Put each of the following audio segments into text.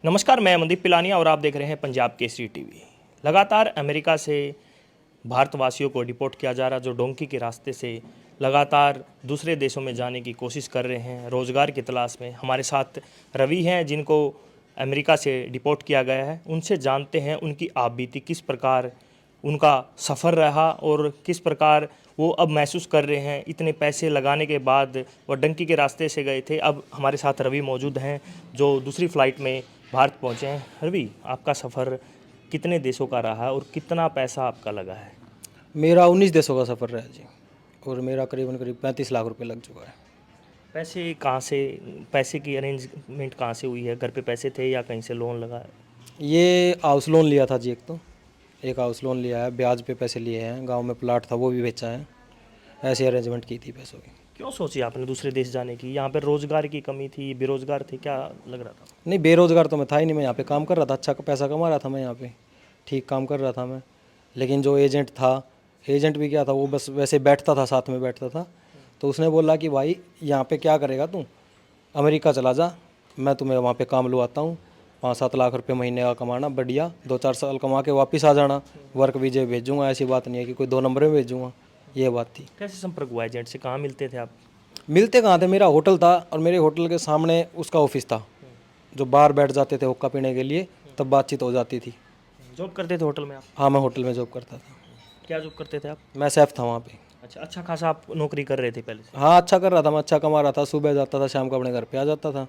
नमस्कार, मैं मनदीप पिलानिया और आप देख रहे हैं पंजाब केसरी टीवी। लगातार अमेरिका से भारतवासियों को डिपोर्ट किया जा रहा, जो डोंकी के रास्ते से लगातार दूसरे देशों में जाने की कोशिश कर रहे हैं रोज़गार की तलाश में। हमारे साथ रवि हैं, जिनको अमेरिका से डिपोर्ट किया गया है। उनसे जानते हैं उनकी आपबीती, किस प्रकार उनका सफ़र रहा और किस प्रकार वो अब महसूस कर रहे हैं। इतने पैसे लगाने के बाद वो डंकी के रास्ते से गए थे। अब हमारे साथ रवि मौजूद हैं, जो दूसरी फ़्लाइट में भारत पहुंचे हैं। रवि, आपका सफ़र कितने देशों का रहा और कितना पैसा आपका लगा है? मेरा 19 देशों का सफ़र रहा है जी। और मेरा करीबन 35 लाख रुपए लग चुका है। पैसे कहाँ से, पैसे की अरेंजमेंट कहाँ से हुई है? घर पे पैसे थे या कहीं से लोन लगा है? ये हाउस लोन लिया था जी। एक हाउस लोन लिया है, ब्याज पे पैसे लिए हैं। गांव में प्लाट था, वो भी बेचा है। ऐसी अरेंजमेंट की थी पैसों की। क्यों सोची आपने दूसरे देश जाने की? यहाँ पे रोज़गार की कमी थी, बेरोज़गार थे, क्या लग रहा था? नहीं, बेरोज़गार तो मैं था ही नहीं। मैं यहाँ पे काम कर रहा था, अच्छा पैसा कमा रहा था मैं यहाँ पे, ठीक काम कर रहा था मैं। लेकिन जो एजेंट था, एजेंट भी क्या था, वो बस वैसे बैठता था, साथ में बैठता था। तो उसने बोला कि भाई यहाँ पे क्या करेगा तू, अमेरिका चला जा, मैं तुम्हें वहाँ पे काम लुआता हूँ। 5-7 लाख रुपए महीने का कमाना, बढ़िया 2-4 साल कमा के वापस आ जाना, वर्क वीजे भेजूँगा। ऐसी बात नहीं है कि कोई 2 नंबर में भेजूँगा, ये बात थी। कैसे संपर्क हुआ एजेंट से? कहाँ मिलते थे आप? मिलते कहाँ थे, मेरा होटल था और मेरे होटल के सामने उसका ऑफिस था। जो बाहर बैठ जाते थे हुक्का पीने के लिए, तब बातचीत हो जाती थी। जॉब करते थे होटल में आप? हाँ, मैं होटल में जॉब करता था। क्या जॉब करते थे आप? मैं शेफ़ था वहाँ पे। अच्छा, अच्छा खासा आप नौकरी कर रहे थे पहले से? हाँ, अच्छा कर रहा था मैं, अच्छा कमा रहा था। सुबह जाता था, शाम को अपने घर पे आ जाता था।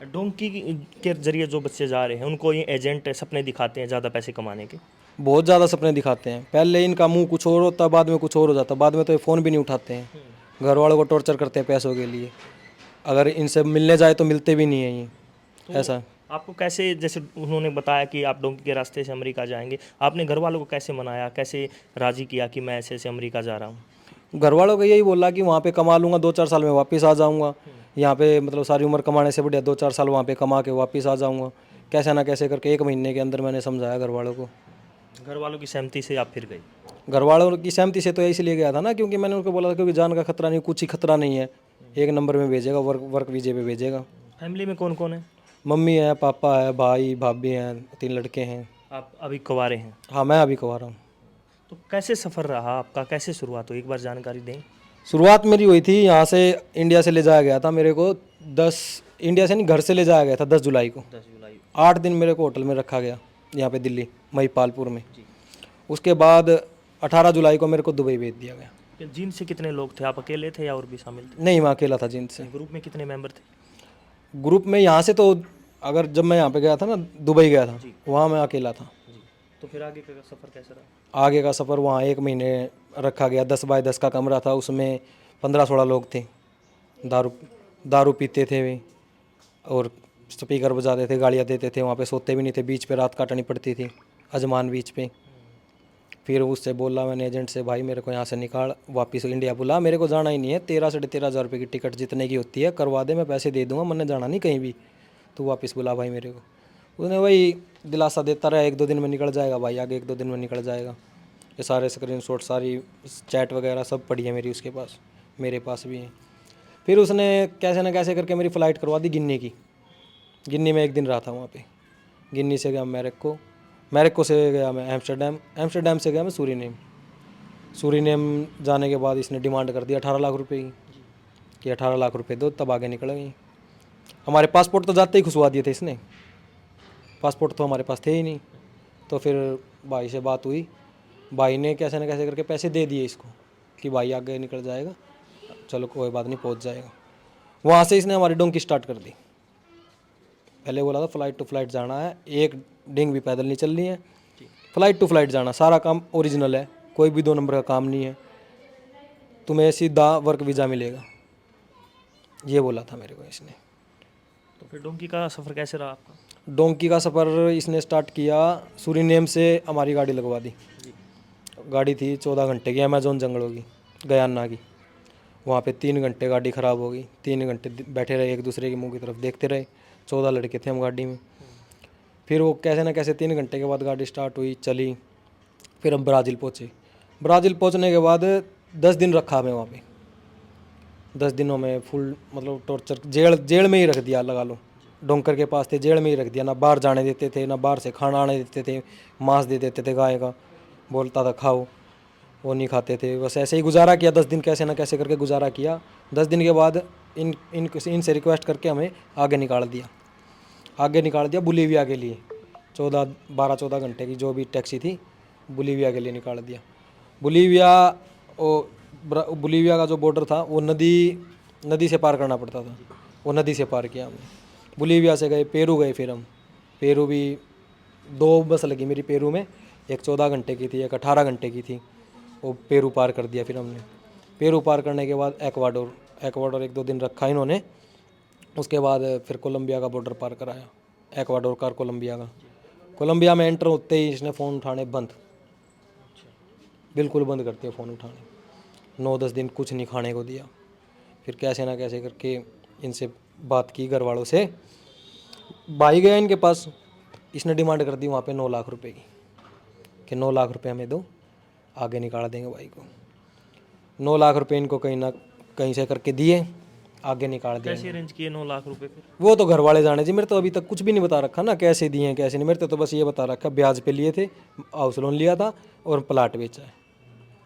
डोंकी के जरिए जो बच्चे जा रहे हैं, उनको ये एजेंट सपने दिखाते हैं ज़्यादा पैसे कमाने के। बहुत ज़्यादा सपने दिखाते हैं। पहले इनका मुंह कुछ और होता, बाद में कुछ और हो जाता। बाद में तो ये फ़ोन भी नहीं उठाते हैं। घर वालों को टॉर्चर करते हैं पैसों के लिए। अगर इनसे मिलने जाए तो मिलते भी नहीं हैं ये, ऐसा। आपको कैसे, जैसे उन्होंने बताया कि आप डोंकी के रास्ते से अमेरिका जाएंगे, आपने घर वालों को कैसे मनाया, कैसे राज़ी किया कि मैं ऐसे ऐसे अमेरिका जा रहा हूँ? घर वालों को यही बोला कि वहाँ पे कमा लूँगा, 2-4 साल में वापस आ जाऊँगा। यहाँ पे मतलब सारी उम्र कमाने से बढ़िया 2-4 साल वहाँ पे कमा के वापस आ जाऊँगा। कैसे ना कैसे करके 1 महीने के अंदर मैंने समझाया घर वालों को। घर वालों की सहमति से आप फिर गए? घर वालों की सहमति से तो इसलिए गया था ना, क्योंकि मैंने उनको बोला था क्योंकि जान का खतरा नहीं, कुछ ही खतरा नहीं है। 1 नंबर में भेजेगा, वर्क वीजे पे भेजेगा। फैमिली में कौन कौन है? मम्मी है, पापा है, भाई भाभी हैं, 3 लड़के हैं। आप अभी कुंवारे हैं? हाँ, मैं अभी कुंवारा हूँ। तो कैसे सफ़र रहा आपका, कैसे शुरुआत हुई, एक बार जानकारी दें। शुरुआत मेरी हुई थी यहाँ से, इंडिया से ले जाया गया था मेरे को। 10 इंडिया से नहीं, घर से ले जाया गया था 10 जुलाई को। 10 जुलाई। 8 दिन मेरे को होटल में रखा गया, यहाँ पे दिल्ली महिपालपुर में। उसके बाद 18 जुलाई को मेरे को दुबई भेज दिया गया। जिन से कितने लोग थे? आप अकेले थे या और भी शामिल थे? नहीं, मैं अकेला था जिनसे। ग्रुप में कितने मेंबर थे? ग्रुप में यहाँ से तो, अगर जब मैं यहाँ पे गया था ना, दुबई गया था, वहाँ मैं अकेला था। जी। तो फिर आगे का सफ़र कैसा रहा? आगे का सफ़र, वहाँ 1 महीने रखा गया। 10 बाय 10 का कमरा था, उसमें 15-16 लोग थे। दारू दारू पीते थे वे, और स्पीकर बजाते थे, गालियाँ देते थे। वहाँ पे सोते भी नहीं थे, बीच पे रात काटनी पड़ती थी, अजमान बीच पे। फिर उससे बोला मैंने एजेंट से, भाई मेरे को यहाँ से निकाल, वापस इंडिया बुला, मेरे को जाना ही नहीं है। 13-13,500 रुपये की टिकट जितने की होती है करवा दे, मैं पैसे दे दूँगा, मैंने जाना नहीं कहीं भी, तो वापस बुला भाई मेरे को। उसने वही दिलासा देता रहा, 1-2 दिन में निकल जाएगा भाई, आगे 1-2 दिन में निकल जाएगा। ये सारे स्क्रीनशॉट, सारी चैट वगैरह सब पड़ी है मेरी उसके पास, मेरे पास भी है। फिर उसने कैसे ना कैसे करके मेरी फ़्लाइट करवा दी गिन्नी की। गिन्नी में 1 दिन रहा था वहाँ पे। गिन्नी से गया मैरेको, मैरेको से गया मैं एम्स्टर्डम, एम्स्टर्डम से गया मैं सूरीनेम। सूरीनेम जाने के बाद इसने डिमांड कर दी 18 लाख रुपए की, कि 18 लाख रुपए दो तब आगे निकल गई। हमारे पासपोर्ट तो जाते ही खुशवा दिए थे इसने, पासपोर्ट तो हमारे पास थे ही नहीं। तो फिर भाई से बात हुई, भाई ने कैसे ना कैसे करके पैसे दे दिए इसको, कि भाई आगे निकल जाएगा, चलो कोई बात नहीं, पहुंच जाएगा। वहाँ से इसने हमारी डोंकी स्टार्ट कर दी। पहले बोला था फ़्लाइट टू फ़्लाइट जाना है, एक डिंग भी पैदल नहीं चलनी है, फ़्लाइट टू फ़्लाइट जाना, सारा काम ओरिजिनल है, कोई भी 2 नंबर का काम नहीं है, तुम्हें सीधा वर्क वीज़ा मिलेगा, ये बोला था मेरे को इसने। तो फिर डोंकी का सफ़र कैसे रहा आपका? डोंकी का सफ़र इसने स्टार्ट किया, सूरीनेम से हमारी गाड़ी लगवा दी। गाड़ी थी 14 घंटे की, अमेजोन जंगलों की, गयाना की। वहाँ पे 3 घंटे गाड़ी ख़राब हो गई, 3 घंटे बैठे रहे, एक दूसरे के मुंह की तरफ देखते रहे। 14 लड़के थे हम गाड़ी में। फिर वो कैसे ना कैसे 3 घंटे के बाद गाड़ी स्टार्ट हुई, चली। फिर हम ब्राज़ील पहुँचे। ब्राज़ील पहुँचने के बाद 10 दिन रखा हमें वहाँ पे। 10 दिनों में फुल मतलब टॉर्चर, जेल में ही रख दिया लगा लो। डोंकर के पास थे, जेल में ही रख दिया, ना बाहर जाने देते थे, ना बाहर से खाना आने देते थे, मांस दे देते थे गाय का, बोलता था खाओ, वो नहीं खाते थे। बस ऐसे ही गुजारा किया 10 दिन, कैसे ना कैसे करके गुजारा किया। 10 दिन के बाद इनसे रिक्वेस्ट करके हमें आगे निकाल दिया बोलीविया के लिए। 12-14 घंटे की जो भी टैक्सी थी, बोलीविया के लिए निकाल दिया। बोलीविया का जो बॉर्डर था वो नदी से पार करना पड़ता था, वो नदी से पार किया हमने। बोलीविया से गए पेरू गए, फिर हम पेरू भी 2 बस लगी मेरी पेरू में, एक 14 घंटे की थी, एक 18 घंटे की थी। वो पेरू पार कर दिया फिर हमने। पेरू पार करने के बाद एक्वाडोर 1-2 दिन रखा इन्होंने। उसके बाद फिर कोलंबिया का बॉर्डर पार कराया, एक्वाडोर का, कोलंबिया का। कोलंबिया में एंटर होते ही इसने फ़ोन उठाने बंद, बिल्कुल बंद करते फ़ोन उठाने। 9-10 दिन कुछ नहीं खाने को दिया। फिर कैसे ना कैसे करके इनसे बात की घर वालों से, भाई गया इनके पास, इसने डिमांड कर दी वहाँ पे 9 लाख रुपए की, कि 9 लाख रुपए हमें दो, आगे निकाल देंगे भाई को। 9 लाख रुपए इनको कहीं ना कहीं से करके दिए, आगे निकाल दिया। कैसे अरेंज किए 9 लाख रुपए फिर? वो तो घर वाले जाने जी, मेरे तो अभी तक कुछ भी नहीं बता रखा ना, कैसे दिए कैसे नहीं। मेरे तो बस ये बता रखा ब्याज पे लिए थे, हाउस लोन लिया था और प्लाट बेचा है,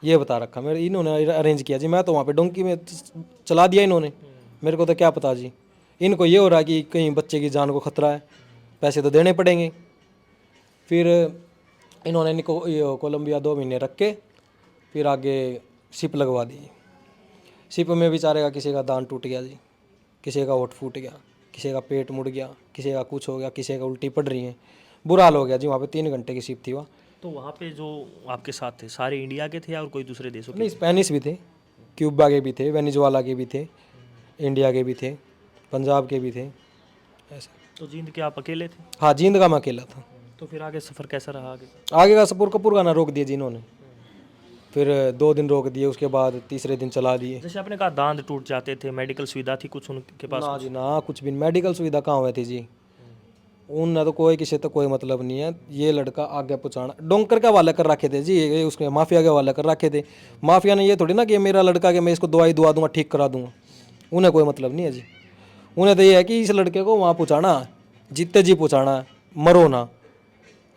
ये बता रखा। मेरे इन्होंने अरेंज किया जी, मैं तो वहाँ पे डोंकी में चला दिया इन्होंने, मेरे को तो क्या पता जी। इनको ये हो रहा कि कहीं बच्चे की जान को खतरा है, पैसे तो देने पड़ेंगे। फिर इन्होंने इनको कोलंबिया 2 महीने रख के फिर आगे शिप लगवा दी। शिप में बेचारे का किसी का दांत टूट गया जी, किसी का होठ फूट गया, किसी का पेट मुड़ गया, किसी का कुछ हो गया, किसी का उल्टी पड़ रही है, बुरा हाल हो गया जी। वहाँ पे 3 घंटे की शिप थी वहाँ। तो वहाँ पे जो आपके साथ थे सारे इंडिया के थे या और कोई दूसरे देशों के? नहीं, स्पेनिश भी थे, क्यूबा के भी थे, वेनेजुएला के भी थे, इंडिया के भी थे, पंजाब के भी थे, ऐसे। तो जींद के आप अकेले थे? हाँ, जींद का मैं अकेला था। तो फिर आगे सफ़र कैसा रहा आगे? आगे का सपुर कपूर का ना रोक दिया जी इन्होंने, फिर 2 दिन रोक दिए, उसके बाद तीसरे दिन चला दिए। जैसे आपने कहा दांत टूट जाते थे, मेडिकल सुविधा थी कुछ उनके पास? ना जी ना, कुछ भी मेडिकल सुविधा कहाँ हुई थी जी। उन तो कोई किसी तो कोई मतलब नहीं है। ये लड़का आगे पहुँचाना डोंकर के हवाले कर रखे थे जी, ये उसके माफिया के हवाले कर रखे थे। माफिया ने ये थोड़ी ना कि मेरा लड़का कि मैं इसको दवाई दुआ दूंगा, ठीक करा दूंगा, उन्हें कोई मतलब नहीं है जी। उन्हें तो ये है कि इस लड़के को वहाँ पहुँचाना, जीते जी पहुँचाना, मरो ना,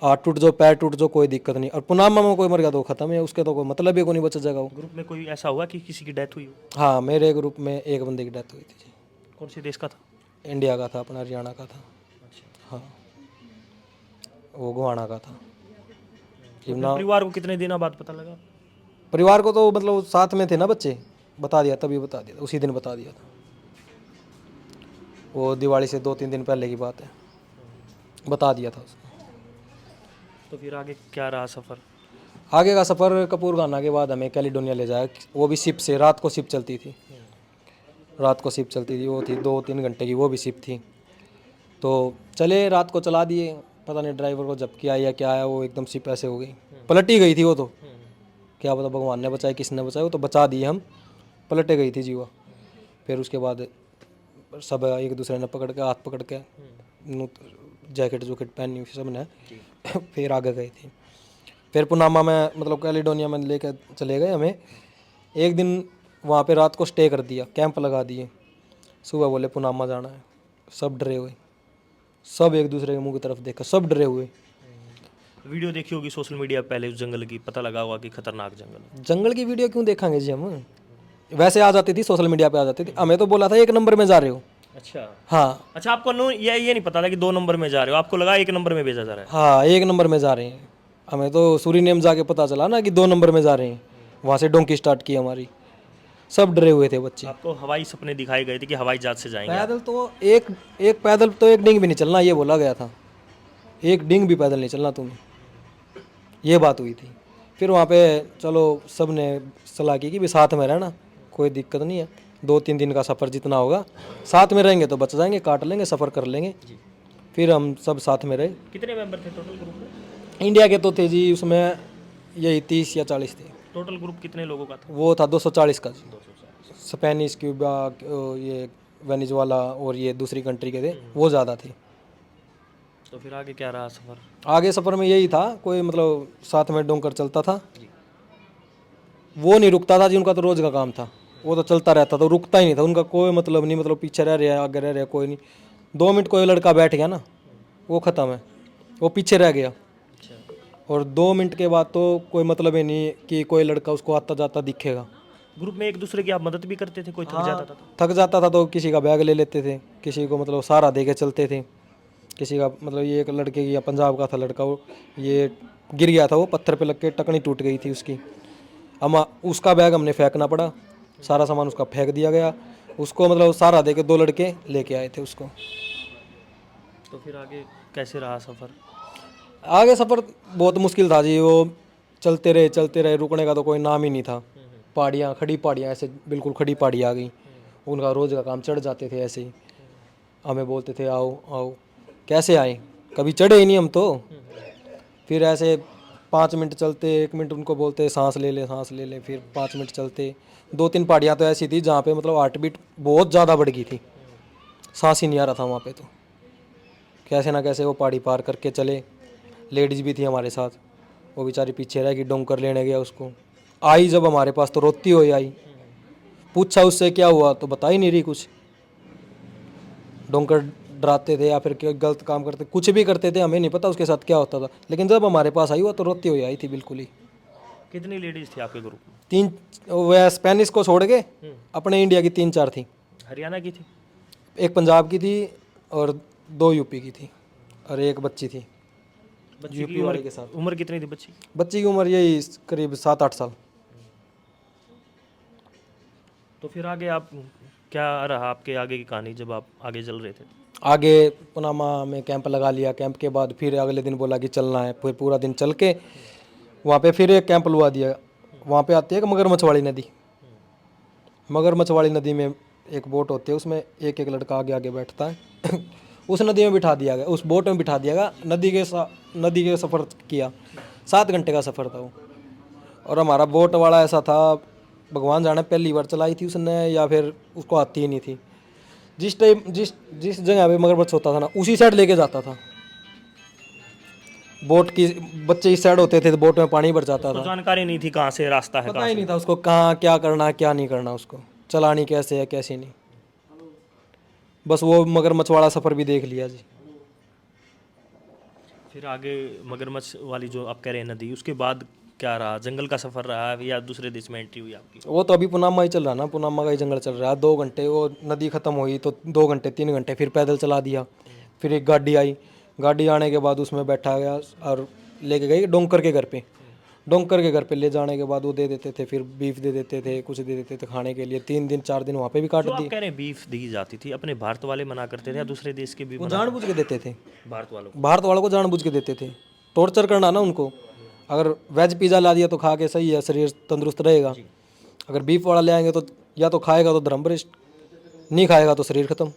हाथ टूट जाओ पैर टूट जाओ कोई दिक्कत नहीं। और पुनामा में कोई मर गया तो खत्म है, उसके तो कोई मतलब ही को नहीं बचा जाएगा वो। ग्रुप में कोई ऐसा हुआ कि किसी की डेथ हुई हो? हाँ, मेरे ग्रुप में एक बंदे की डेथ हुई थी जी। कौन से देश का था? इंडिया का था, अपना हरियाणा का था। हाँ, वो गोवाना का था। तो अपने परिवार को कितने दिनों बाद पता लगा? परिवार को तो मतलब साथ में थे ना बच्चे, बता दिया, तभी बता दिया था, उसी दिन बता दिया था। वो दिवाली से 2-3 दिन पहले की बात है, बता दिया था उसको। तो फिर आगे क्या रहा सफ़र? आगे का सफ़र कपूर खाना के बाद हमें कैलिडोनिया ले जाया, वो भी शिप से। रात को शिप चलती थी, रात को शिप चलती थी, वो थी 2-3 घंटे की, वो भी शिप थी। तो चले, रात को चला दिए, पता नहीं ड्राइवर को झपकी आई या क्या आया, वो एकदम शिप ऐसे हो गई, पलट ही गई थी वो तो। क्या पता भगवान ने बचाया किसने बचाया, वो तो बचा दिए हम, पलटे गई थी जी वो। फिर उसके बाद सब एक दूसरे ने पकड़ के, हाथ पकड़ के, जैकेट जूकेट पहनी हुई सब ने फिर आगे गए थे। फिर पुनामा में मतलब कैलिडोनिया में लेके चले गए हमें। एक दिन वहाँ पे रात को स्टे कर दिया, कैंप लगा दिए। सुबह बोले पुनामा जाना है, सब डरे हुए, सब एक दूसरे के मुंह की तरफ देखा, सब डरे हुए। वीडियो देखी होगी सोशल मीडिया पहले उस जंगल की, पता लगा होगा कि खतरनाक जंगल है। जंगल की वीडियो क्यों देखेंगे जी हम, वैसे आ जाती थी, सोशल मीडिया पे आ जाती थी। हमें तो बोला था 1 नंबर में जा रहे हो। अच्छा हाँ अच्छा, आपको ये नहीं पता था कि 2 नंबर में जा रहे हो, आपको लगा 1 नंबर में भेजा जा रहा है? हाँ, 1 नंबर में जा रहे हैं। हमें तो सूरीनेम जाके पता चला ना कि 2 नंबर में जा रहे हैं, वहाँ से डोंकी स्टार्ट की हमारी। सब डरे हुए थे बच्चे। आपको हवाई सपने दिखाए गए थे कि हवाई जहाज से जाएंगे? पैदल तो एक पैदल तो 1 डिंग भी नहीं चलना, ये बोला गया था। 1 डिंग भी पैदल नहीं चलना तुम्हें, ये बात हुई थी। फिर वहाँ पे चलो सब ने सलाह की कि भी साथ में रहना, कोई दिक्कत नहीं है, 2-3 दिन का सफ़र जितना होगा साथ में रहेंगे तो बच जाएंगे, काट लेंगे, सफ़र कर लेंगे। फिर हम सब साथ में रहे। कितने मेंबर थे टोटल ग्रुप में? इंडिया के तो थे जी उसमें यही 30 या 40 थे। टोटल ग्रुप कितने लोगों का था? वो था 240 का जी। स्पेनिश, क्यूबा, ये वेनेजुएला और ये दूसरी कंट्री के थे, वो ज़्यादा थे। तो फिर आगे क्या रहा सफ़र? आगे सफ़र में यही था, कोई मतलब साथ में डोंकर चलता था, वो नहीं रुकता था जी, उनका तो रोज़ का काम था, वो तो चलता रहता था, रुकता ही नहीं था, उनका कोई मतलब नहीं, मतलब पीछे रह रहा है आगे रह रहा है कोई नहीं, 2 मिनट कोई लड़का बैठ गया ना, वो ख़त्म है, वो पीछे रह गया। और 2 मिनट के बाद तो कोई मतलब ही नहीं कि कोई लड़का उसको आता जाता दिखेगा। ग्रुप में एक दूसरे की आप मदद भी करते थे, कोई थक जाता था तो? थक जाता था तो किसी का बैग ले लेते थे, किसी को मतलब सहारा दे के चलते थे, किसी का मतलब ये एक लड़के की या पंजाब का था लड़का, वो ये गिर गया था, वो पत्थर पे लग के टकनी टूट गई थी उसकी। हम उसका बैग हमने फेंकना पड़ा, सारा सामान उसका फेंक दिया गया, उसको मतलब सहारा दे के 2 लड़के लेके आए थे उसको। तो फिर आगे कैसे रहा सफ़र? आगे सफ़र बहुत मुश्किल था जी, वो चलते रहे, रुकने का तो कोई नाम ही नहीं था। पहाड़ियाँ, खड़ी पहाड़ियाँ, ऐसे बिल्कुल खड़ी पहाड़ी आ गई, उनका रोज़ का काम चढ़ जाते थे ऐसे ही, हमें बोलते थे आओ आओ, कैसे आए, कभी चढ़े ही नहीं हम तो। फिर ऐसे 5 मिनट चलते, 1 मिनट उनको बोलते सांस ले ले, फिर 5 मिनट चलते। 2-3 पहाड़ियाँ तो ऐसी थी जहाँ पे मतलब हार्ट बीट बहुत ज़्यादा बढ़ गई थी, सांस ही नहीं आ रहा था वहाँ पे। तो कैसे ना कैसे वो पहाड़ी पार करके चले। लेडीज़ भी थी हमारे साथ, वो बेचारी पीछे रह गई, डोंकर लेने गया उसको, आई जब हमारे पास तो रोती हुई आई। पूछा उससे क्या हुआ तो बता ही नहीं रही कुछ। डोंकर डराते थे या फिर क्या गलत काम करते, कुछ भी करते थे, हमें नहीं पता उसके साथ क्या होता था, लेकिन जब हमारे पास आई हुआ तो रोती हुई आई थी बिल्कुल ही। कितनी लेडीज़ थी आपके ग्रुप में? 3, वह स्पेनिश को छोड़ के अपने इंडिया की 3-4 थी। हरियाणा की थी? एक पंजाब की थी और 2 यूपी की थी, और एक बच्ची थी बच्ची यूपी की वाले के साथ। उम्र कितनी थी बच्ची? बच्ची की उम्र यही करीब 7-8 साल। तो फिर आगे आप क्या रहा आपके आगे की कहानी जब आप आगे चल रहे थे? आगे पनामा में कैंप लगा लिया, कैंप के बाद फिर अगले दिन बोला कि चलना है, फिर पूरा दिन चल के वहाँ पे फिर एक कैंप लगा दिया। वहाँ पे आती है मगरमच्छ वाली नदी, मगरमच्छ वाली नदी में एक बोट होती है, उसमें एक एक लड़का आगे आगे बैठता है उस नदी में बिठा दिया गया, उस बोट में बिठा दिया गया, नदी के सफ़र किया। 7 घंटे का सफ़र था वो। और हमारा बोट वाला ऐसा था, भगवान जाने पहली बार चलाई थी उसने या फिर उसको आती ही नहीं थी। जिस टाइम जिस जगह पे मगरमच्छ होता था ना, उसी साइड लेके जाता था बोट की। बच्चे इस साइड होते थे तो बोट में पानी भर जाता तो था, जानकारी नहीं थी कहाँ से रास्ता है, पता कहाँ ही से? नहीं था उसको कहाँ क्या करना है क्या नहीं करना, उसको चलानी कैसे है कैसे नहीं। बस वो मगरमच्छ वाला सफ़र भी देख लिया जी। फिर आगे मगरमच्छ वाली जो आप कह रहे हैं नदी, उसके बाद क्या रहा? जंगल का सफ़र रहा या दूसरे देश में एंट्री हुई आपकी? वो तो अभी पुनामा ही चल रहा ना, पुनामा का ही जंगल चल रहा है। 2 घंटे वो नदी ख़त्म हुई तो 2 घंटे 3 घंटे फिर पैदल चला दिया। फिर एक गाड़ी आई, गाड़ी आने के बाद उसमें बैठा गया और लेके गई डोंकर के घर पे। डोंकर के घर पे ले जाने के बाद वो दे देते थे, फिर बीफ दे देते थे, कुछ दे देते थे खाने के लिए। 3 दिन 4 दिन वहाँ पे भी काट जो आप दिए। कह रहे हैं बीफ दी जाती थी, अपने भारत वाले मना करते थे या दूसरे देश के भी वो मना? जानबूझ के देते थे, भारत वालों को? भारत वालों को जानबूझ के देते थे, टॉर्चर करना ना उनको। अगर वेज पिज़्ज़ा ला दिया तो खा के सही है, शरीर तंदुरुस्त रहेगा। अगर बीफ वाला ले आएंगे तो या तो खाएगा तो धर्म भ्रष्ट, नहीं खाएगा तो शरीर खत्म,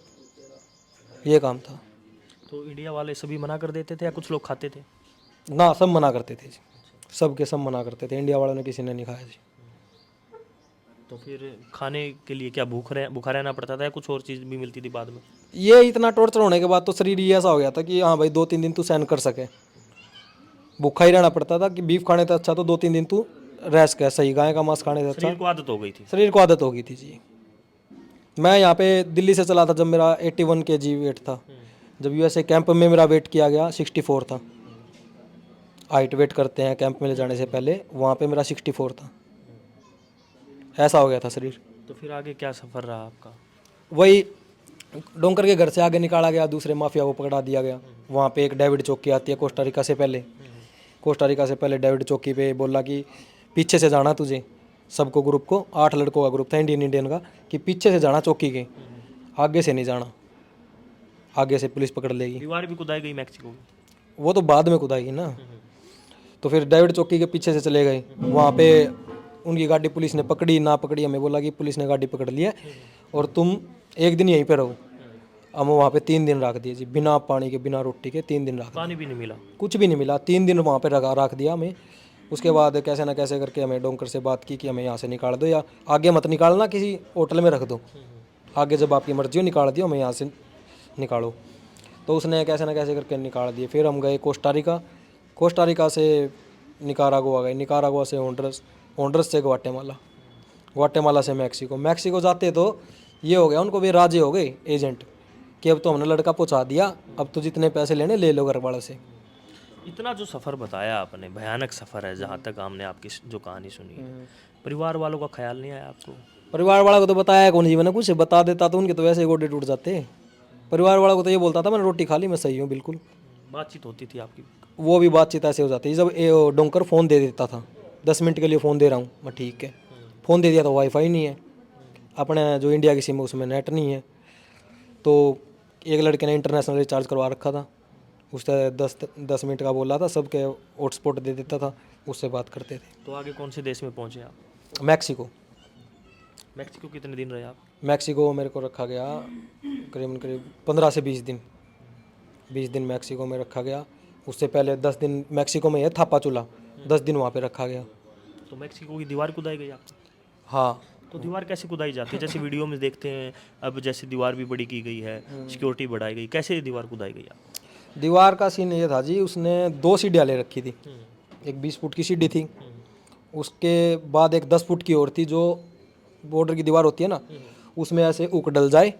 ये काम था। तो इंडिया वाले सभी मना कर देते थे या कुछ लोग खाते थे? ना, सब मना करते थे जी, सब के सब मना करते थे। इंडिया वालों ने किसी ने नहीं खाया जी। तो फिर खाने के लिए क्या भूखा रहना पड़ता था या कुछ और चीज़ भी मिलती थी बाद में? ये इतना टॉर्चर होने के बाद तो शरीर ही ऐसा हो गया था कि हाँ भाई 2-3 दिन तू सहन कर सके। भूखा ही रहना पड़ता था कि बीफ खाने से अच्छा तो 2-3 दिन तू रह सके, सही गाय का मांस खाने से अच्छा। शरीर को आदत हो गई थी। शरीर को आदत हो गई थी जी। मैं यहाँ पे दिल्ली से चला था जब मेरा 81 kg वेट था। जब यूएसए कैंप में मेरा वेट किया गया 64 था। हाइट वेट करते हैं कैंप में ले जाने से पहले, वहाँ पे मेरा 64 था। ऐसा हो गया था शरीर। तो फिर आगे क्या सफ़र रहा आपका? वही डोंकर के घर से आगे निकाला गया, दूसरे माफिया को पकड़ा दिया गया। वहाँ पे एक डेविड चौकी आती है कोस्टारिका से पहले। कोस्टारिका से पहले डेविड चौकी पे बोला कि पीछे से जाना तुझे, सबको ग्रुप को 8 लड़कों का ग्रुप था इंडियन का, कि पीछे से जाना चौकी के, आगे से नहीं जाना, आगे से पुलिस पकड़ लेगी। दीवार भी कुदाई गई मैक्सिको की? वो तो बाद में खुदाई ना। तो फिर डेविड चौकी के पीछे से चले गए। वहाँ पे उनकी गाड़ी पुलिस ने पकड़ी ना पकड़ी, हमें बोला कि पुलिस ने गाड़ी पकड़ ली है और तुम एक दिन यहीं पे रहो। हम वहाँ पे 3 दिन रख दिए जी, बिना पानी के बिना रोटी के 3 दिन रख दिए। पानी भी नहीं मिला? कुछ भी नहीं मिला, 3 दिन वहाँ पे रख दिया हमें। उसके बाद कैसे ना कैसे करके हमें डोंकर से बात की कि हमें यहाँ से निकाल दो, या आगे मत निकालना, किसी होटल में रख दो, आगे जब आपकी मर्जी हो निकाल दियो, हमें यहाँ से निकालो। तो उसने कैसे ना कैसे करके निकाल दिए। फिर हम गए कोस्टारिका, कोस्टारिका से निकारागुआ गए, निकारागुआ से होंडरस, होंडरस से ग्वाटेमाला, ग्वाटेमाला से मैक्सिको। मैक्सिको जाते तो ये हो गया उनको भी राजे हो गए एजेंट कि अब तो हमने लड़का पहुंचा दिया, अब तो जितने पैसे लेने ले लो घर वालों से। इतना जो सफ़र बताया आपने, भयानक सफ़र है जहाँ तक हमने आपकी जो कहानी सुनी है, परिवार वालों का ख्याल नहीं आया आपको? परिवार वाला को तो बताया कौन जीवन है, कुछ बता देता तो उनके तो वैसे ही गोडे टूट जाते। परिवार वाला को तो ये बोलता था मैंने रोटी खा ली, मैं सही हूँ बिल्कुल। बातचीत होती थी आपकी? वो भी बातचीत ऐसे हो जाती है जब ये डोंकर फ़ोन दे देता था, 10 मिनट के लिए फ़ोन दे रहा हूँ मैं, ठीक है। फ़ोन दे दिया तो वाईफाई नहीं है, अपने जो इंडिया की सिम है उसमें नेट नहीं है। तो एक लड़के ने इंटरनेशनल रिचार्ज करवा रखा था, उससे 10 मिनट का बोला था, सबके हॉटस्पॉट दे देता था, उससे बात करते थे। तो आगे कौन से देश में पहुँचे आप? मैक्सिको। मैक्सिको कितने दिन रहे आप? मैक्सिको मेरे को रखा गया करीबन करीब 15 से 20 दिन। 20 दिन मैक्सिको में रखा गया। उससे पहले 10 दिन मैक्सिको में है थापा चूल्हा, 10 दिन वहाँ पे रखा गया। तो मैक्सिको की दीवार कुदाई गई आपको? हाँ। तो दीवार कैसे कुदाई जाती है? जैसे वीडियो में देखते हैं, अब जैसे दीवार भी बड़ी की गई है, सिक्योरिटी बढ़ाई गई, कैसे दीवार कुदाई गई आप? दीवार का सीन ये था जी, उसने 2 सीढ़ियाँ ले रखी थी। एक 20 फुट की सीढ़ी थी, उसके बाद एक 10 फुट की और थी, जो बॉर्डर की दीवार होती है ना, उसमें ऐसे ऊक डल जाए,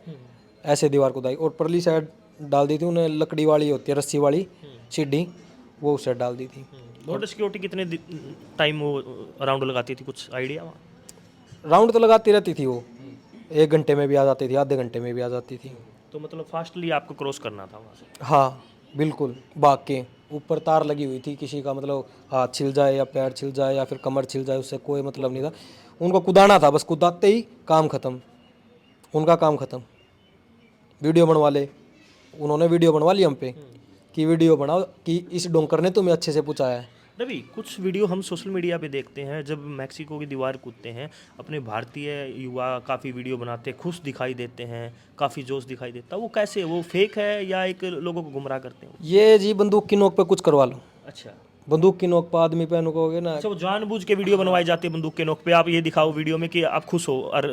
ऐसे दीवार कुदाई। और परली साइड डाल दी थी उन्हें, लकड़ी वाली होती है, रस्सी वाली सीढ़ी, वो उस साइड डाल दी थी। बॉर्डर सिक्योरिटी कितने टाइम वो राउंड लगाती थी, कुछ आइडिया वहाँ? राउंड तो लगाती रहती थी वो, 1 घंटे में भी आ जाती थी, आधे घंटे में भी आ जाती थी। तो मतलब फास्टली आपको क्रॉस करना था वहाँ से? हाँ बिल्कुल, भाग के। ऊपर तार लगी हुई थी, किसी का मतलब हाथ छिल जाए या पैर छिल जाए या फिर कमर छिल जाए, उससे कोई मतलब नहीं था। उनको कुदाना था, बस कुदाते ही काम ख़त्म, उनका काम ख़त्म। वीडियो बनवा ले, उन्होंने वीडियो बनवा ली हम पे कि वीडियो बनाओ कि इस डोंकर ने तुम्हें अच्छे से पूछाया है। रवि, कुछ वीडियो हम सोशल मीडिया पे देखते हैं, जब मैक्सिको की दीवार कूदते हैं, अपने भारतीय युवा काफ़ी वीडियो बनाते हैं, खुश दिखाई देते हैं, काफ़ी जोश दिखाई देता है, वो कैसे, वो फेक है या एक लोगों को गुमराह करते हैं? ये जी बंदूक की नोक पे कुछ करवा लो, अच्छा बंदूक की नोक पे आदमी पे नुकोगे ना। अच्छा, वो जानबूझ के वीडियो बनवाई जाती है बंदूक के नोक पे, आप ये दिखाओ वीडियो में कि आप खुश हो और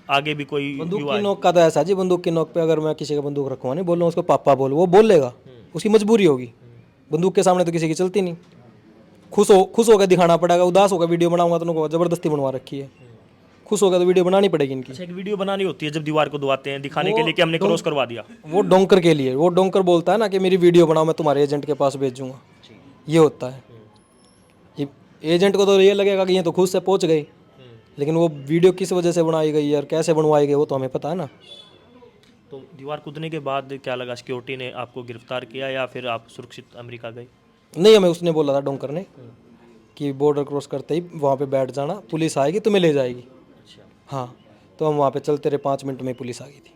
आगे भी कोई बंदूक युवा की है। नोक का तो ऐसा जी, बंदूक की नोक पे अगर मैं किसी का बंदूक रखवा नहीं, बोल रहा हूँ उसको पापा बोल, वो बोल लेगा, उसकी मजबूरी होगी। बंदूक के सामने तो किसी की चलती नहीं। खुश होकर दिखाना पड़ेगा, उदास होकर वीडियो बनाऊंगा तो उनको ज़बरदस्ती बनवा रखी है। खुश होकर तो वीडियो बनानी पड़ेगी इनकी। अच्छा, एक वीडियो बनानी होती है जब दीवार को दबाते हैं, दिखाने के लिए कि हमने क्रॉस करवा दिया। वो डोंकर के लिए, वो डोंकर बोलता है ना कि मेरी वीडियो बनाओ, मैं तुम्हारे एजेंट के पास भेजूंगा, ये होता है। ये एजेंट को तो ये लगेगा कि ये तो खुद से पहुंच गई, लेकिन वो वीडियो किस वजह से बनाई गई और कैसे बनवाई गई वो तो हमें पता है ना। तो दीवार कूदने के बाद क्या लगा, सिक्योरिटी ने आपको गिरफ्तार किया या फिर आप सुरक्षित अमेरिका गए? नहीं, हमें उसने बोला था डोंकर ने कि बॉर्डर क्रॉस करते ही वहाँ पे बैठ जाना, पुलिस आएगी तुम्हें ले जाएगी। अच्छा, हाँ, तो हम वहाँ पे चलते रहे, 5 मिनट में पुलिस आ गई थी,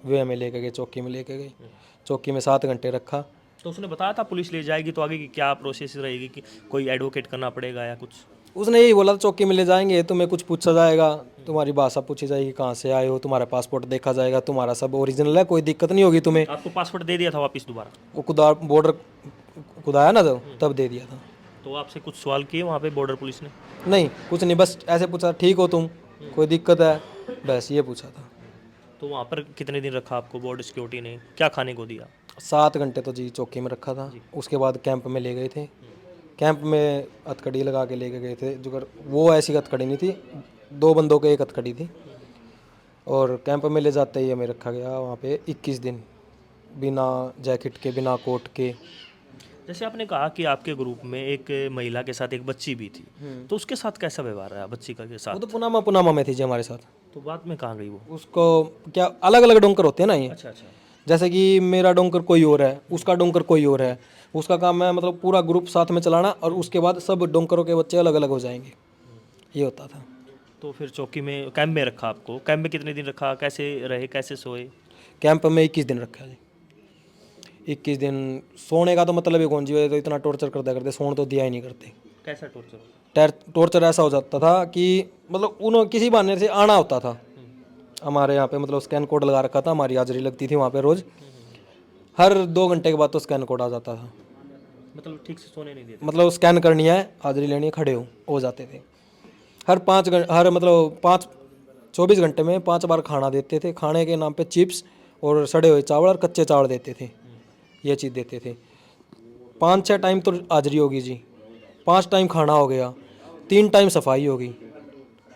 वे हमें लेके गए, चौकी में लेके गई। चौकी में 7 घंटे रखा। तो उसने बताया था पुलिस ले जाएगी, तो आगे की क्या प्रोसेस रहेगी, कि कोई एडवोकेट करना पड़ेगा या कुछ? उसने यही बोला था चौकी में ले जाएंगे, तुम्हें कुछ पूछा जाएगा, तुम्हारी भाषा पूछी जाएगी, कहाँ से आए हो, तुम्हारा पासपोर्ट देखा जाएगा, तुम्हारा सब ओरिजिनल है, कोई दिक्कत नहीं होगी तुम्हें। आपको पासपोर्ट दे दिया था वापस दोबारा? वो बॉर्डर कुदाया ना तब दे दिया था। तो आपसे कुछ सवाल किए वहाँ पे बॉर्डर पुलिस ने? नहीं, कुछ नहीं, बस ऐसे पूछा ठीक हो तुम, कोई दिक्कत है, बस ये पूछा था। तो वहाँ पर कितने दिन रखा आपको बॉर्डर सिक्योरिटी ने, क्या खाने को दिया? 7 घंटे तो जी चौकी में रखा था। उसके बाद कैंप में ले गए थे। कैंप में हथकड़ी लगा के लेके गए थे, जो वो ऐसी हथकड़ी नहीं थी, 2 बंदों के एक हथकड़ी थी। और कैंप में ले जाते ही हमें रखा गया वहाँ पे 21 दिन, बिना जैकेट के, बिना कोट के। जैसे आपने कहा कि आपके ग्रुप में एक महिला के साथ एक बच्ची भी थी, तो उसके साथ कैसा व्यवहार रहा बच्ची का के वो साथ? तो पुनामा में थी जी हमारे साथ। तो बाद में कहाँ गई वो? उसको क्या अलग अलग डोंकर होते हैं ना ये, अच्छा अच्छा। जैसे कि मेरा डोंकर कोई और है, उसका डोंकर कोई और है। उसका काम है मतलब पूरा ग्रुप साथ में चलाना, और उसके बाद सब डोंकरों के बच्चे अलग अलग हो जाएंगे, ये होता था। तो फिर चौकी में, कैंप में रखा आपको, कैंप में कितने दिन रखा, कैसे रहे, कैसे सोए? कैंप में 21 दिन रखा जी। 21 दिन सोने का तो मतलब ही कौन जी, तो इतना टॉर्चर करते सोने तो दिया ही नहीं करते। कैसा टॉर्चर होता? टॉर्चर ऐसा हो जाता था कि मतलब उन्होंने किसी बहाने से आना होता था हमारे यहाँ पे, मतलब स्कैन कोड लगा रखा था, हमारी हाजिरी लगती थी वहाँ पे रोज़, हर 2 घंटे के बाद तो स्कैन कोड आ जाता था। मतलब ठीक से सोने नहीं देते? मतलब स्कैन करनी है, हाजिरी लेनी है, खड़े हो जाते थे। हर 5 घंटे, हर मतलब 24 घंटे में 5 बार खाना देते थे। खाने के नाम पे चिप्स और सड़े हुए चावल और कच्चे चावल देते थे, ये चीज़ देते थे। 5-6 टाइम तो हाजिरी होगी जी, 5 टाइम खाना हो गया, 3 टाइम सफाई होगी,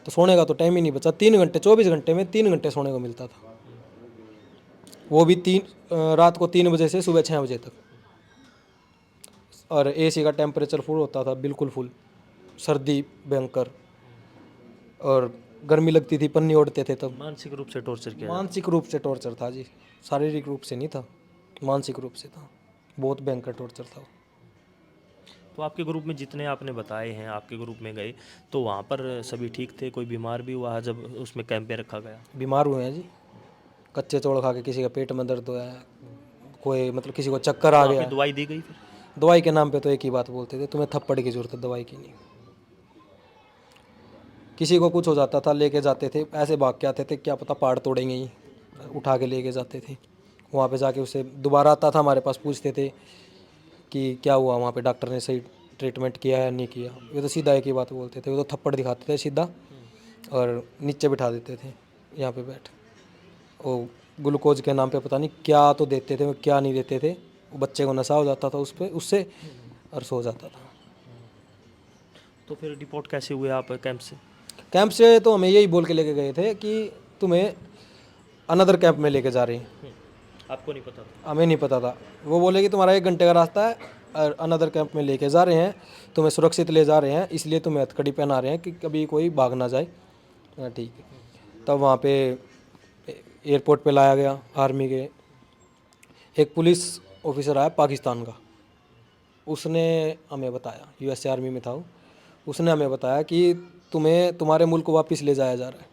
तो सोने का तो टाइम ही नहीं बचा। 3 घंटे, 24 घंटे में 3 घंटे सोने को मिलता था। वो भी रात को 3 बजे से सुबह 6 बजे तक। और एसी का टेम्परेचर फुल होता था, बिल्कुल फुल, सर्दी भयंकर, और गर्मी लगती थी, पन्नी ओढ़ते थे तब। मानसिक रूप से टॉर्चर किया मानसिक रूप से टॉर्चर था जी, शारीरिक रूप से नहीं था, मानसिक रूप से था, बहुत भयंकर टॉर्चर था। तो आपके ग्रुप में जितने आपने बताए हैं, आपके ग्रुप में गए तो वहाँ पर सभी ठीक थे? कोई बीमार भी हुआ जब उसमें कैंप में रखा गया? बीमार हुए हैं जी, कच्चे चौड़ खा के किसी का पेट में दर्द हुआ है, कोई मतलब किसी को चक्कर आ वहाँ गया। पे दवाई दी गई फिर? दवाई के नाम पे तो एक ही बात बोलते थे, तुम्हें थप्पड़ की जरूरत है, दवाई की नहीं। किसी को कुछ हो जाता था लेके जाते थे, ऐसे भाग के आते थे, क्या पता पहाड़ तोड़ेंगे ही, उठा के लेके जाते थे। वहाँ पे जाके उससे दोबारा आता था हमारे पास, पूछते थे कि क्या हुआ वहाँ पे, डॉक्टर ने सही ट्रीटमेंट किया है नहीं किया। ये तो सीधा एक ही बात बोलते थे, वो तो थप्पड़ दिखाते थे सीधा और नीचे बिठा देते थे, यहाँ पे बैठ। वो ग्लूकोज के नाम पे पता नहीं क्या तो देते थे, क्या नहीं देते थे, वो बच्चे को नशा हो जाता था उस पर, उससे, और सो जाता था। तो फिर डिपोर्ट कैसे हुए आप कैंप से? कैंप से तो हमें यही बोल के लेके गए थे कि तुम्हें अनदर कैंप में लेके जा रहे हैं। आपको नहीं पता था? हमें नहीं पता था, वो बोले कि तुम्हारा 1 घंटे का रास्ता है और अनदर कैंप में लेके जा रहे हैं, तुम्हें सुरक्षित ले जा रहे हैं, इसलिए तुम्हें हथकड़ी पहना रहे हैं कि कभी कोई भाग ना जाए। हाँ, ठीक है। तब वहाँ पे एयरपोर्ट पे लाया गया आर्मी के, एक पुलिस ऑफिसर आया पाकिस्तान का, उसने हमें बताया, यूएसए आर्मी में था वो, उसने हमें बताया कि तुम्हें तुम्हारे मुल्क को वापस ले जाया जा रहा है।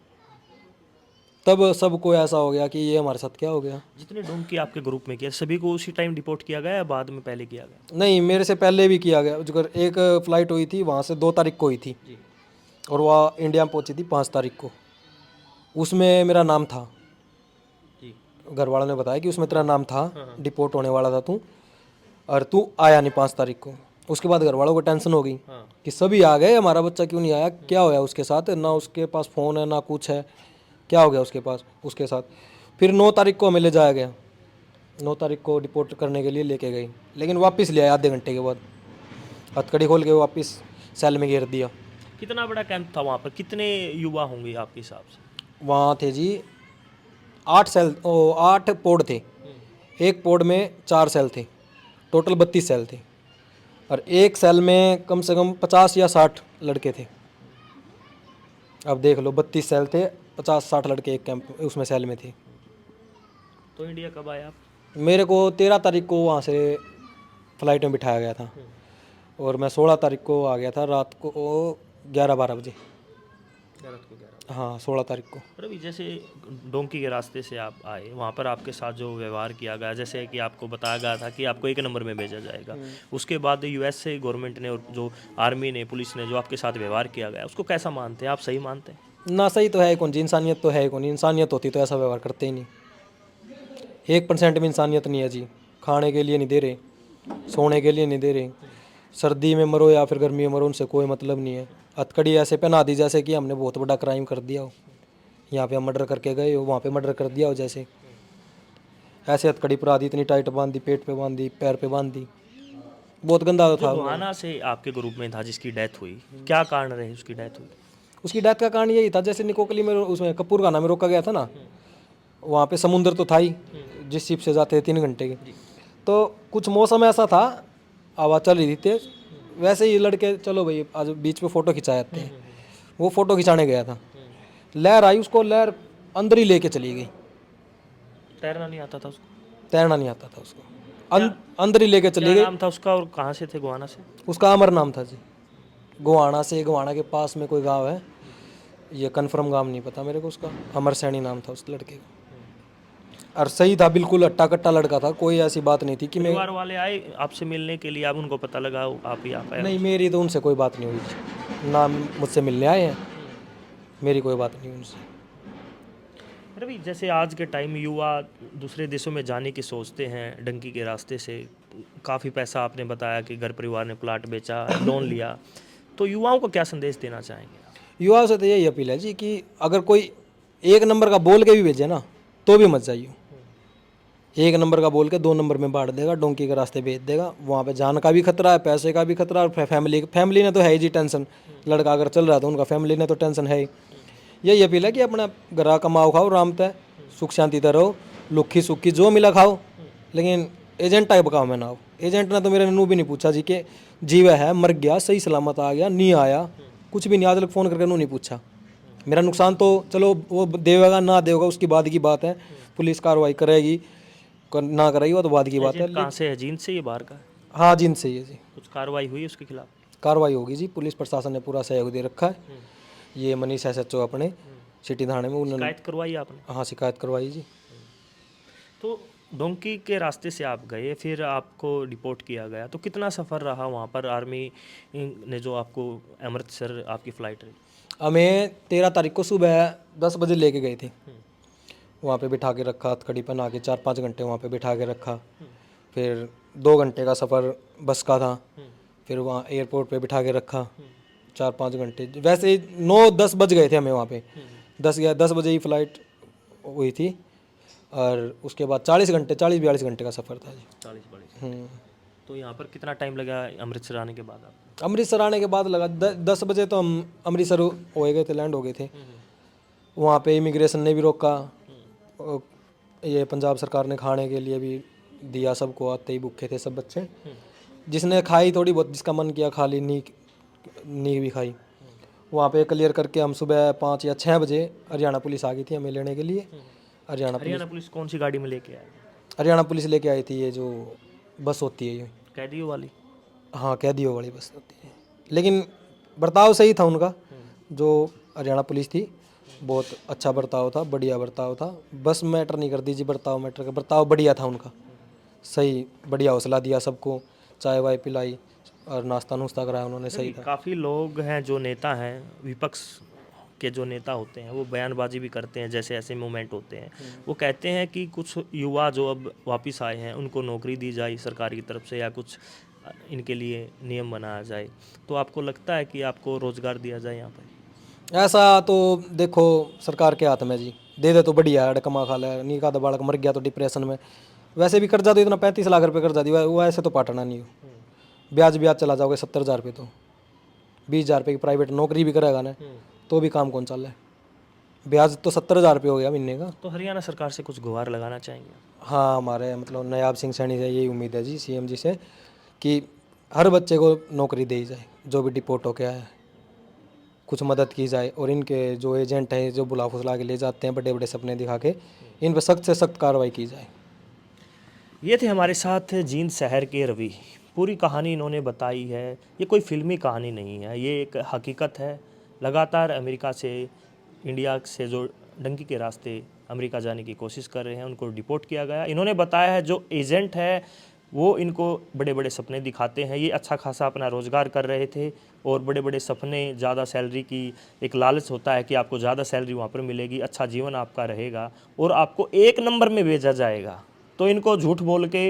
तब सबको ऐसा हो गया कि ये हमारे साथ क्या हो गया। जितने डोंकी आपके ग्रुप में किया सभी को उसी टाइम डिपोर्ट किया गया या बाद में पहले किया गया? नहीं, मेरे से पहले भी किया गया। जो एक फ़्लाइट हुई थी वहाँ से 2 तारीख को हुई थी, जी और वह इंडिया में पहुँची थी 5 तारीख को। उसमें मेरा नाम था, जी। घर वालों ने बताया कि उसमें तेरा नाम था, डिपोर्ट होने वाला था तू, और तू आया नहीं 5 तारीख को। उसके बाद घर वालों को टेंशन हो गई हाँ। कि सभी आ गए, हमारा बच्चा क्यों नहीं आया, क्या होया उसके साथ, ना उसके पास फ़ोन है ना कुछ है, क्या हो गया उसके पास, उसके साथ। फिर 9 तारीख को हमें ले जाया गया, 9 तारीख को डिपोर्ट करने के लिए लेके गई, लेकिन वापस ले आया आधे घंटे के बाद, हथकड़ी खोल के वापस सेल में घेर दिया। कितना बड़ा कैंप था वहाँ पर? कितने युवा होंगे आपके हिसाब से? वहाँ थे जी 8 पोड थे, एक पोड में 4 सेल थे, टोटल 32 सेल थे, और एक सेल में कम से कम 50 या 60 लड़के थे। अब देख लो, 32 सेल थे, 50-60 लड़के एक कैंप उसमें सेल में थे। तो इंडिया कब आए आप? मेरे को 13 तारीख को वहाँ से फ़्लाइट में बिठाया गया था, और मैं 16 तारीख को आ गया था रात को 11-12 बजे। रात को 11। हाँ, 16 तारीख को। रवि, जैसे डोंकी के रास्ते से आप आए, वहाँ पर आपके साथ जो व्यवहार किया गया, जैसे कि आपको बताया गया था कि आपको 1 नंबर में भेजा जाएगा, उसके बाद यूएस से गवर्नमेंट ने और जो आर्मी ने, पुलिस ने जो आपके साथ व्यवहार किया गया, उसको कैसा मानते हैं आप? सही मानते हैं? ना सही तो है ही कौन जी, इंसानियत तो है ही कौन, इंसानियत होती तो ऐसा व्यवहार करते ही नहीं। 1% में इंसानियत नहीं है जी। खाने के लिए नहीं दे रहे, सोने के लिए नहीं दे रहे, सर्दी में मरो या फिर गर्मी में मरो, उनसे कोई मतलब नहीं है। हथकड़ी ऐसे पहना दी जैसे कि हमने बहुत बड़ा क्राइम कर दिया हो, यहाँ पे हम मर्डर करके गए हो, वहाँ पे मर्डर कर दिया हो, जैसे ऐसे हथकड़ी परा दी, इतनी टाइट बांध दी, पेट पे बांध दी, पैर पे बांध दी, बहुत गंदा था। गोहाना से आपके ग्रुप में था जिसकी डेथ हुई, क्या कारण रहे उसकी डेथ हुई? उसकी डेथ का कारण यही था, जैसे निकोकली में उसमें कपूरखाना में रोका गया था ना, वहाँ पे समुंदर तो था ही, जिस शिप से जाते थे 3 घंटे की, तो कुछ मौसम ऐसा था, हवा चल रही थी तेज, वैसे ही लड़के चलो भाई आज बीच पे फ़ोटो खिंचाते हैं, वो फ़ोटो खिंचाने गया था, लहर आई, उसको लहर अंदर ही लेके चली गई। तैरना नहीं आता था उसको? तैरना नहीं आता था उसको, अंदर ही लेके चली क्या गई। नाम था उसका और कहाँ से थे? गोहाना से? उसका अमर नाम था जी, गोहाना से, गोहाना के पास में कोई गांव है, ये कंफर्म गांव नहीं पता मेरे को उसका, अमर सैनी नाम था उस लड़के का, और सही था, बिल्कुल हट्टा कट्टा लड़का था, कोई ऐसी बात नहीं थी कि मैं, परिवार वाले आए आपसे मिलने के लिए, आप उनको पता लगा आप ही आ पाए? नहीं मेरी तो उनसे कोई बात नहीं हुई ना, मुझसे मिलने आए हैं, मेरी कोई बात नहीं उनसे। रवि, जैसे आज के टाइम युवा दूसरे देशों में जाने की सोचते हैं डंकी के रास्ते से, काफ़ी पैसा आपने बताया कि घर परिवार ने प्लाट बेचा, लोन लिया, तो युवाओं को क्या संदेश देना चाहेंगे? युवाओं से तो यही अपील है जी कि अगर कोई 1 नंबर का बोल के भी भेजे ना तो भी मत जाइए। 1 नंबर का बोल के 2 नंबर में बांट देगा, डोंकी के रास्ते भेज देगा, वहाँ पे जान का भी खतरा है, पैसे का भी खतरा है, और फैमिली ने तो है ही जी टेंशन, लड़का अगर चल रहा है तो उनका फैमिली ने तो टेंशन है ही। यही अपील है कि अपना घर कमाओ खाओ, आराम तय सुख शांति से रहो, लुखी सुखी जो मिला खाओ, लेकिन एजेंट टाइप का मैं ना हो। एजेंट ने तो मेरे नू भी नहीं पूछा जी कि जीव है मर गया सही सलामत आ गया नहीं आया, कुछ भी नहीं, आज तक फ़ोन करके नू नहीं पूछा। मेरा नुकसान तो चलो वो देगा ना देगा उसकी बाद की बात है, पुलिस कार्रवाई करेगी ना करेगी वो तो बाद की बात है। एजेंट कहाँ से है, जींद से ये बाहर का है? हाँ जिन से ही है जी, कुछ कार्रवाई हुई उसके खिलाफ? कार्रवाई होगी जी, पुलिस प्रशासन ने पूरा सहयोग दे रखा है। ये मनीष SHO अपने सिटी थाने में उन्होंने शिकायत करवाई आपने? हाँ शिकायत करवाई जी। तो डोंकी के रास्ते से आप गए, फिर आपको डिपोर्ट किया गया, तो कितना सफ़र रहा वहाँ पर? आर्मी ने जो आपको अमृतसर आपकी फ़्लाइट रही? हमें 13 तारीख को सुबह 10 बजे लेके गए थे, वहाँ पे बिठा के रखा, हथकड़ी पहना के 4-5 घंटे वहाँ पे बिठा के रखा। फिर 2 घंटे का सफ़र बस का था, फिर वहाँ एयरपोर्ट पे बिठा के रखा 4-5 घंटे। वैसे ही 9-10 बज गए थे हमें वहाँ पे, 10 बजे ही फ़्लाइट हुई थी और उसके बाद 40-42 घंटे का सफ़र था जी। 40-42। तो यहाँ पर कितना टाइम लगा अमृतसर आने के बाद आपको? अमृतसर आने के बाद लगा 10 बजे तो हम अमृतसर हो गए थे, लैंड हो गए थे। वहाँ पे इमिग्रेशन ने भी रोका, ये पंजाब सरकार ने खाने के लिए भी दिया, सबको आते ही भूखे थे सब बच्चे, जिसने खाई थोड़ी बहुत, जिसका मन किया खा ली, नी भी खाई। वहाँ पे क्लियर करके हम सुबह 5 या 6 बजे हरियाणा पुलिस आ गई थी हमें लेने के लिए। हरियाणा पुलिस कौन सी गाड़ी में लेके आए? हरियाणा पुलिस लेके आई थी, ये जो बस होती है ये, कैदियों वाली? हाँ कैदियों वाली बस होती है, लेकिन बर्ताव सही था उनका, जो हरियाणा पुलिस थी बहुत अच्छा बर्ताव था, बढ़िया बर्ताव था। बस मैटर नहीं कर दीजिए, बर्ताव मैटर का, बर्ताव बढ़िया था उनका, सही बढ़िया हौसला दिया सबको, चाय वाय पिलाई और नाश्ता नुश्ता कराया उन्होंने, सही था। काफ़ी लोग हैं जो नेता हैं, विपक्ष के जो नेता होते हैं, वो बयानबाजी भी करते हैं जैसे ऐसे मोमेंट होते हैं। वो कहते हैं कि कुछ युवा जो अब वापस आए हैं उनको नौकरी दी जाए सरकार की तरफ से, या कुछ इनके लिए नियम बनाया जाए। तो आपको लगता है कि आपको रोज़गार दिया जाए यहाँ पर? ऐसा तो देखो सरकार के हाथ में जी, दे दे तो बढ़िया है, कमा खा ले, नहीं का तो बालक मर गया तो डिप्रेशन में। वैसे भी कर्जा तो इतना 35 लाख रुपये कर्जा दिया, वो ऐसे तो पाटना नहीं हो, ब्याज चला जाओगे 70,000 रुपये, तो 20,000 रुपये की प्राइवेट नौकरी भी करेगा ना तो भी काम कौन चल रहा है, ब्याज तो 70,000 रुपये हो गया महीने का। तो हरियाणा सरकार से कुछ गुहार लगाना चाहेंगे? हाँ हमारे मतलब नायाब सिंह सैनी से यही उम्मीद है जी, CM जी से, कि हर बच्चे को नौकरी दी जाए जो भी डिपोर्ट होके आया है, कुछ मदद की जाए, और इनके जो एजेंट हैं जो बुला फुसला के ले जाते हैं बड़े बड़े सपने दिखा के, इन पर सख्त से सख्त कार्रवाई की जाए। ये थे हमारे साथ जींद शहर के रवि, पूरी कहानी इन्होंने बताई है। ये कोई फिल्मी कहानी नहीं है, ये एक हकीकत है। लगातार अमेरिका से, इंडिया से जो डंकी के रास्ते अमेरिका जाने की कोशिश कर रहे हैं उनको डिपोर्ट किया गया। इन्होंने बताया है जो एजेंट है वो इनको बड़े बड़े सपने दिखाते हैं। ये अच्छा खासा अपना रोज़गार कर रहे थे और बड़े बड़े सपने, ज़्यादा सैलरी की एक लालच होता है कि आपको ज़्यादा सैलरी वहाँ पर मिलेगी, अच्छा जीवन आपका रहेगा और आपको 1 नंबर में भेजा जाएगा। तो इनको झूठ बोल के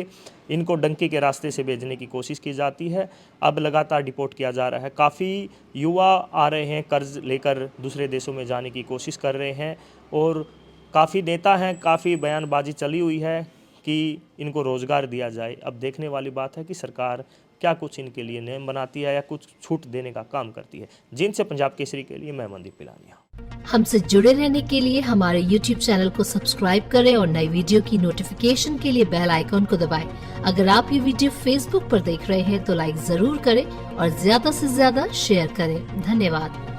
इनको डंकी के रास्ते से भेजने की कोशिश की जाती है। अब लगातार डिपोर्ट किया जा रहा है। काफ़ी युवा आ रहे हैं, कर्ज लेकर दूसरे देशों में जाने की कोशिश कर रहे हैं और काफ़ी नेता हैं, काफ़ी बयानबाजी चली हुई है कि इनको रोज़गार दिया जाए। अब देखने वाली बात है कि सरकार क्या कुछ इनके लिए नियम बनाती है या कुछ छूट देने का काम करती है। जींद से पंजाब केसरी के लिए मैं मनदीप पिलानिया। हमसे जुड़े रहने के लिए हमारे YouTube चैनल को सब्सक्राइब करें और नई वीडियो की नोटिफिकेशन के लिए बेल आइकॉन को दबाएं। अगर आप ये वीडियो Facebook पर देख रहे हैं तो लाइक जरूर करें और ज्यादा से ज्यादा शेयर करें। धन्यवाद।